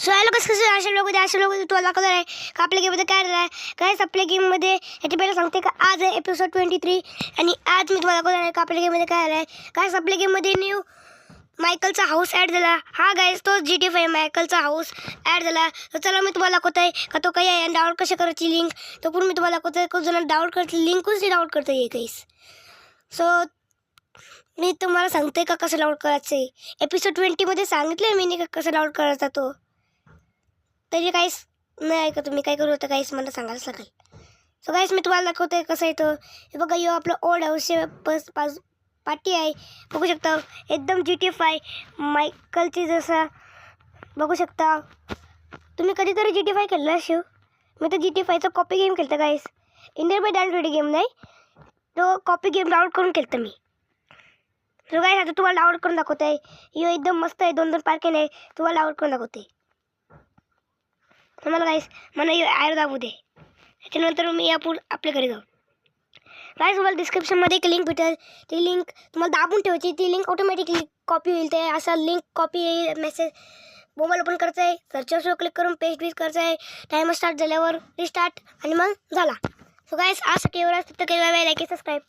So hello कसं अशा लोक तुम्हाला दाखवणार आहे का आपल्या गेममध्ये काय झालं आहे. गाईस आपल्या गेममध्ये याची पहिलं सांगते का आज आहे एपिसोड 23 आणि आज मी तुम्हाला दाखवणार आहे का आपल्या गेममध्ये काय झालं आहे. गाईस आपल्या गेममध्ये न्यू मायकलचा हाऊस ॲड झाला. हा गाईस तो GTA 5 मायकलचा हाऊस ॲड झाला. तर चला मी तुम्हाला दाखवत आहे का तो काही आहे आणि डाउनलोड कशी करायची लिंक तो पण मी तुम्हाला दाखवत आहे. खूप जण डाउनलोड करायची लिंकच डाउनलोड करता येईल गाईस. सो मी तुम्हाला सांगते का कसं डाउनलोड करायचं आहे. एपिसोड 20मध्ये सांगितलं मी का कसं डाउनलोड करायचा तो, तरी काहीच नाही ऐकत तुम्ही. काय करू होतं काहीच मला सांगायलाच लागेल. सो काहीच मी तुम्हाला दाखवते कसं आहे तो. हे बघा यो आपलं ओल्ड हाऊसचे पाटी आहे बघू शकता. एकदम GTA 5 मायकलची जसा बघू शकता. तुम्ही कधीतरी GTA 5 खेळला शिव. मी तर GTA 5चा कॉपी गेम खेळतो गाईस. इंडियन बाय डाउनलोड गेम नाही तो कॉपी गेम डाउनलोड करून खेळतो मी. तर गाईस आता तुम्हाला डाउनलोड करून दाखवते आहे. यो एकदम मस्त आहे. 2-2 पार्किंग आहे. तुम्हाला डाउनलोड करून दाखवते. मला गाईस मला ॲड दाबू दे. त्याच्यानंतर मी आपल्या घरी जाऊ. गाईस तुम्हाला डिस्क्रिप्शनमध्ये एक लिंक भेटेल. ती लिंक तुम्हाला दाबून ठेवायची. ती लिंक ऑटोमॅटिकली कॉपी होईल. ते असा लिंक कॉपी येईल. मेसेज मोबाईल ओपन करायचा आहे. सर्चवर क्लिक करून पेस्ट बीज करायचं आहे. टायमर स्टार्ट झाल्यावर रिस्टार्ट आणि मग झाला. सो गाईस आज एवढंच. तिथं काही लाईक सबस्क्राईब.